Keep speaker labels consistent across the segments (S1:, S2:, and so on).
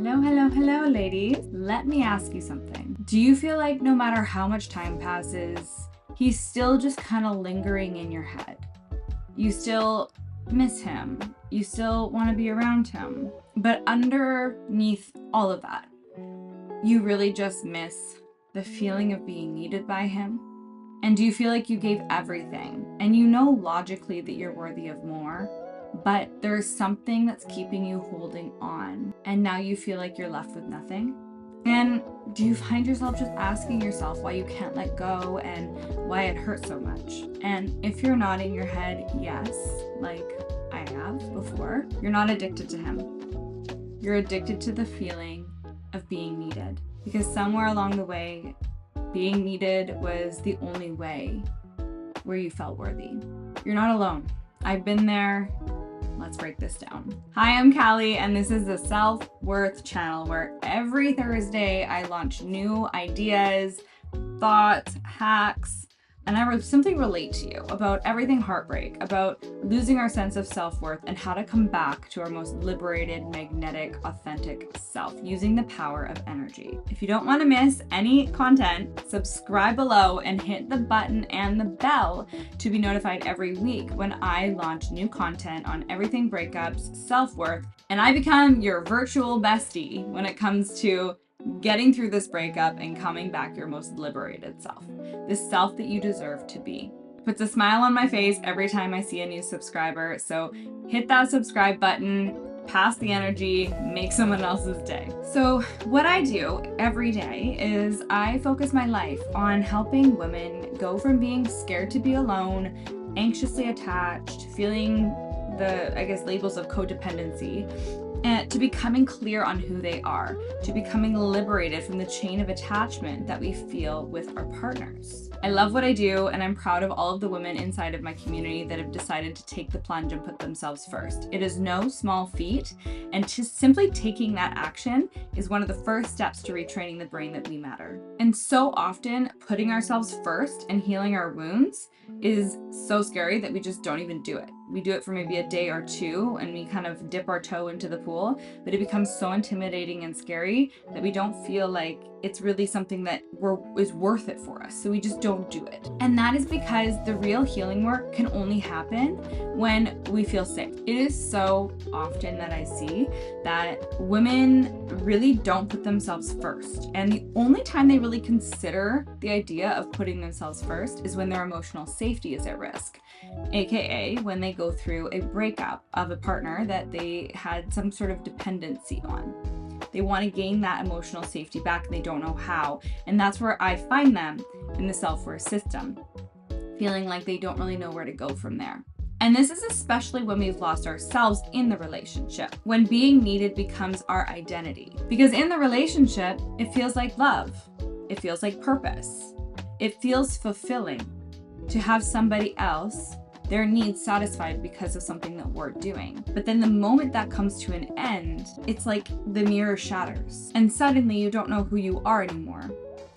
S1: Hello, hello, hello, ladies. Let me ask you something. Do you feel like no matter how much time passes, he's still just kind of lingering in your head? You still miss him. You still want to be around him. But underneath all of that, you really just miss the feeling of being needed by him? And do you feel like you gave everything? And you know logically that you're worthy of more, but there's something that's keeping you holding on, and now you feel like you're left with nothing? And do you find yourself just asking yourself why you can't let go and why it hurts so much? And if you're nodding your head yes, like I have before, you're not addicted to him. You're addicted to the feeling of being needed, because somewhere along the way, being needed was the only way where you felt worthy. You're not alone. I've been there. Let's break this down. Hi, I'm Callie, and this is the Self-Worth channel where every Thursday I launch new ideas, thoughts, hacks, and I simply relate to you about everything heartbreak, about losing our sense of self-worth, and how to come back to our most liberated, magnetic, authentic self using the power of energy. If you don't want to miss any content, subscribe below and hit the button and the bell to be notified every week when I launch new content on everything breakups, self-worth, and I become your virtual bestie when it comes to getting through this breakup and coming back your most liberated self. The self that you deserve to be. Puts a smile on my face every time I see a new subscriber, so hit that subscribe button, pass the energy, make someone else's day. So what I do every day is I focus my life on helping women go from being scared to be alone, anxiously attached, feeling the, labels of codependency, and to becoming clear on who they are, to becoming liberated from the chain of attachment that we feel with our partners. I love what I do, and I'm proud of all of the women inside of my community that have decided to take the plunge and put themselves first. It is no small feat, and just simply taking that action is one of the first steps to retraining the brain that we matter. And so often, putting ourselves first and healing our wounds is so scary that we just don't even do it. We do it for maybe a day or two and we kind of dip our toe into the pool, but it becomes so intimidating and scary that we don't feel like it's really something that is worth it for us. So we just don't do it. And that is because the real healing work can only happen when we feel safe. It is so often that I see that women really don't put themselves first. And the only time they really consider the idea of putting themselves first is when their emotional safety is at risk. AKA when they go through a breakup of a partner that they had some sort of dependency on. They want to gain that emotional safety back and they don't know how. And that's where I find them in the self-worth system, feeling like they don't really know where to go from there. And this is especially when we've lost ourselves in the relationship, when being needed becomes our identity. Because in the relationship, it feels like love. It feels like purpose. It feels fulfilling to have somebody else, their needs satisfied because of something that we're doing. But then the moment that comes to an end, it's like the mirror shatters and suddenly you don't know who you are anymore.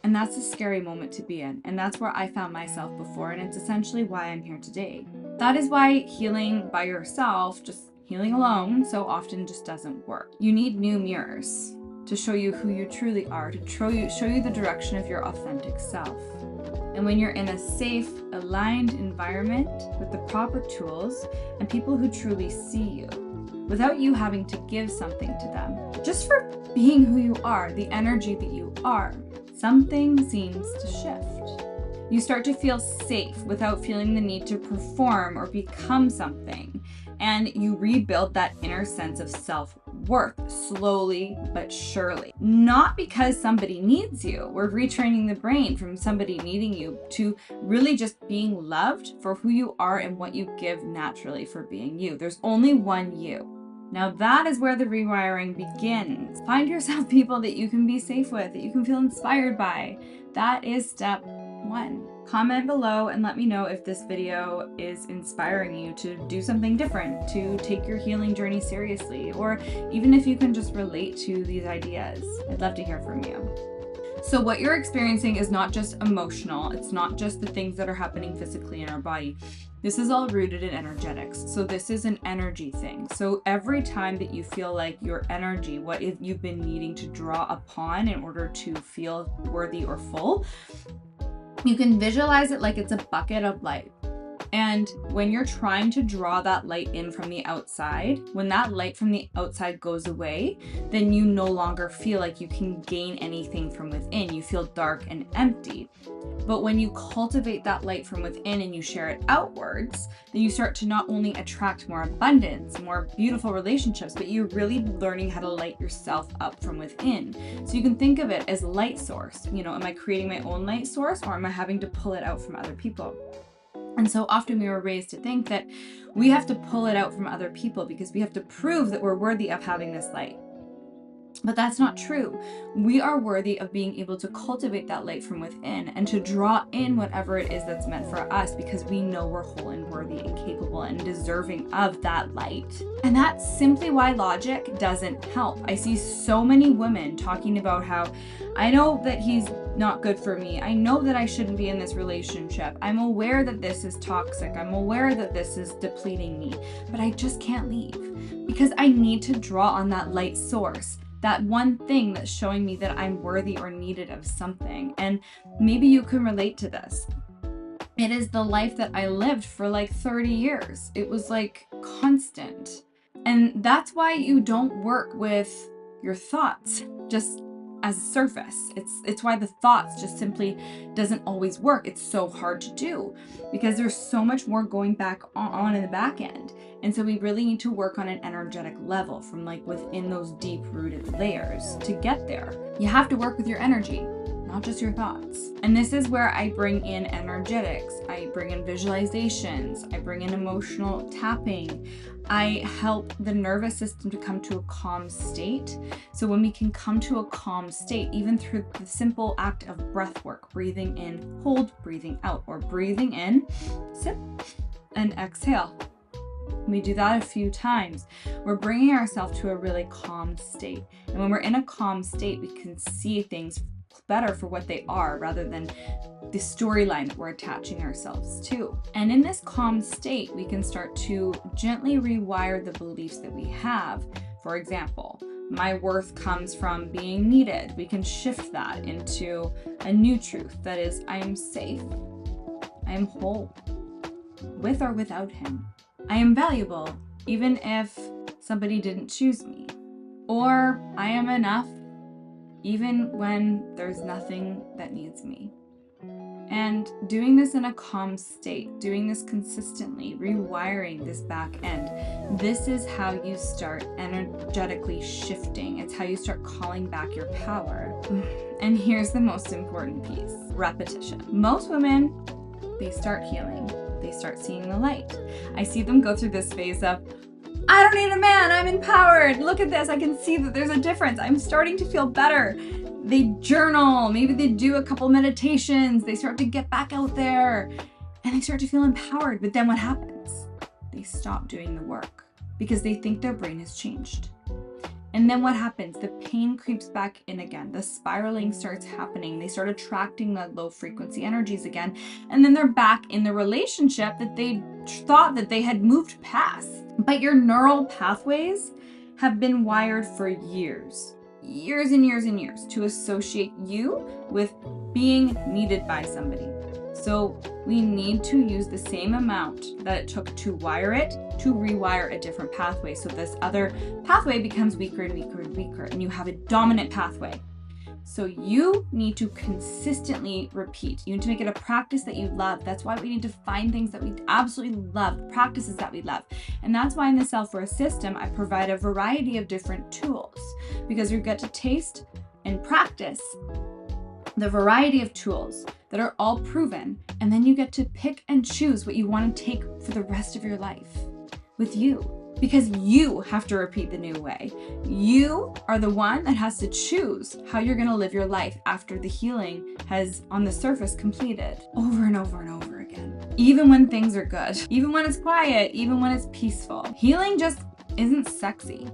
S1: And that's a scary moment to be in. And that's where I found myself before. And it's essentially why I'm here today. That is why healing by yourself, just healing alone, so often just doesn't work. You need new mirrors to show you who you truly are, to show you the direction of your authentic self. And when you're in a safe, aligned environment with the proper tools and people who truly see you, without you having to give something to them, just for being who you are, the energy that you are, something seems to shift. You start to feel safe without feeling the need to perform or become something. And you rebuild that inner sense of self-worth slowly but surely. Not because somebody needs you. We're retraining the brain from somebody needing you to really just being loved for who you are and what you give naturally for being you. There's only one you. Now that is where the rewiring begins. Find yourself people that you can be safe with, that you can feel inspired by. That is step one. Comment below and let me know if this video is inspiring you to do something different, to take your healing journey seriously, or even if you can just relate to these ideas. I'd love to hear from you. So what you're experiencing is not just emotional. It's not just the things that are happening physically in our body. This is all rooted in energetics. So this is an energy thing. So every time that you feel like your energy, what you've been needing to draw upon in order to feel worthy or full, you can visualize it like it's a bucket of light. And when you're trying to draw that light in from the outside, when that light from the outside goes away, then you no longer feel like you can gain anything from within. You feel dark and empty. But when you cultivate that light from within and you share it outwards, then you start to not only attract more abundance, more beautiful relationships, but you're really learning how to light yourself up from within. So you can think of it as light source. You know, am I creating my own light source, or am I having to pull it out from other people? And so often we were raised to think that we have to pull it out from other people because we have to prove that we're worthy of having this light. But that's not true. We are worthy of being able to cultivate that light from within and to draw in whatever it is that's meant for us, because we know we're whole and worthy and capable and deserving of that light. And that's simply why logic doesn't help. I see so many women talking about how, I know that he's not good for me. I know that I shouldn't be in this relationship. I'm aware that this is toxic. I'm aware that this is depleting me, but I just can't leave because I need to draw on that light source. That one thing that's showing me that I'm worthy or needed of something. And maybe you can relate to this. It is the life that I lived for like 30 years. It was like constant. And that's why you don't work with your thoughts just as a surface. It's why the thoughts just simply doesn't always work. It's so hard to do because there's so much more going back on in the back end. And so we really need to work on an energetic level from like within those deep rooted layers to get there. You have to work with your energy, not just your thoughts. And this is where I bring in energetics. I bring in visualizations. I bring in emotional tapping. I help the nervous system to come to a calm state. So when we can come to a calm state, even through the simple act of breath work, breathing in, hold, breathing out, or breathing in, sip, and exhale. We do that a few times. We're bringing ourselves to a really calm state. And when we're in a calm state, we can see things better for what they are rather than the storyline that we're attaching ourselves to. And in this calm state, we can start to gently rewire the beliefs that we have. For example, my worth comes from being needed. We can shift that into a new truth that is, I am safe. I am whole, with or without him. I am valuable, even if somebody didn't choose me. Or I am enough, even when there's nothing that needs me. And doing this in a calm state, doing this consistently, rewiring this back end, this is how you start energetically shifting. It's how you start calling back your power. And here's the most important piece: repetition. Most women, they start healing. They start seeing the light. I see them go through this phase of, I don't need a man, I'm empowered. Look at this, I can see that there's a difference. I'm starting to feel better. They journal, maybe they do a couple meditations, they start to get back out there and they start to feel empowered. But then what happens? They stop doing the work because they think their brain has changed. And then what happens? The pain creeps back in again. The spiraling starts happening. They start attracting the low frequency energies again. And then they're back in the relationship that they thought that they had moved past. But your neural pathways have been wired for years and years and years to associate you with being needed by somebody. So we need to use the same amount that it took to wire it to rewire a different pathway. So this other pathway becomes weaker and weaker and weaker, and you have a dominant pathway. So you need to consistently repeat. You need to make it a practice that you love. That's why we need to find things that we absolutely love, practices that we love. And that's why in the Self-Worth System, I provide a variety of different tools, because you get to taste and practice the variety of tools that are all proven, and then you get to pick and choose what you want to take for the rest of your life with you, because you have to repeat the new way. You are the one that has to choose how you're going to live your life after the healing has on the surface completed over and over and over again. Even when things are good, even when it's quiet, even when it's peaceful. Healing just isn't sexy,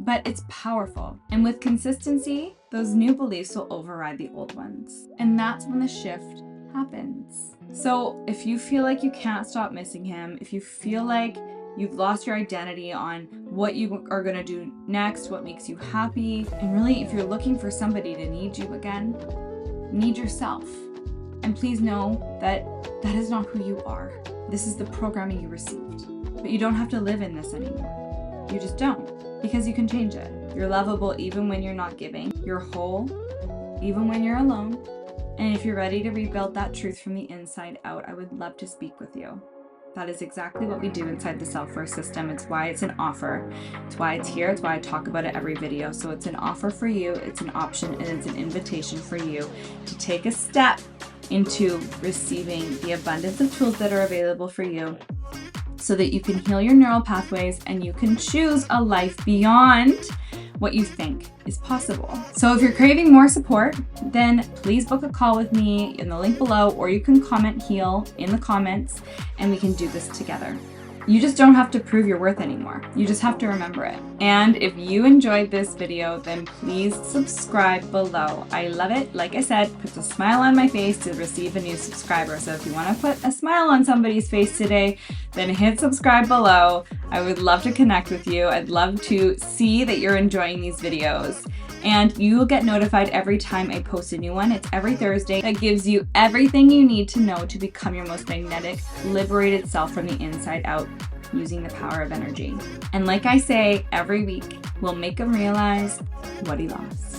S1: but it's powerful. And with consistency, those new beliefs will override the old ones. And that's when the shift happens. So if you feel like you can't stop missing him, if you feel like you've lost your identity on what you are going to do next, what makes you happy, and really if you're looking for somebody to need you again, need yourself. And please know that that is not who you are. This is the programming you received. But you don't have to live in this anymore. You just don't, because you can change it. You're lovable even when you're not giving. You're whole even when you're alone. And if you're ready to rebuild that truth from the inside out, I would love to speak with you. That is exactly what we do inside the Self-Worth System. It's why it's an offer. It's why it's here. It's why I talk about it every video. So it's an offer for you. It's an option, and it's an invitation for you to take a step into receiving the abundance of tools that are available for you so that you can heal your neural pathways and you can choose a life beyond what you think is possible. So if you're craving more support, then please book a call with me in the link below, or you can comment heal in the comments and we can do this together. You just don't have to prove your worth anymore. You just have to remember it. And if you enjoyed this video, then please subscribe below. I love it. Like I said, puts a smile on my face to receive a new subscriber. So if you want to put a smile on somebody's face today, then hit subscribe below. I would love to connect with you. I'd love to see that you're enjoying these videos. And you will get notified every time I post a new one. It's every Thursday. That gives you everything you need to know to become your most magnetic, liberated self from the inside out, using the power of energy. And like I say every week, we'll make him realize what he lost.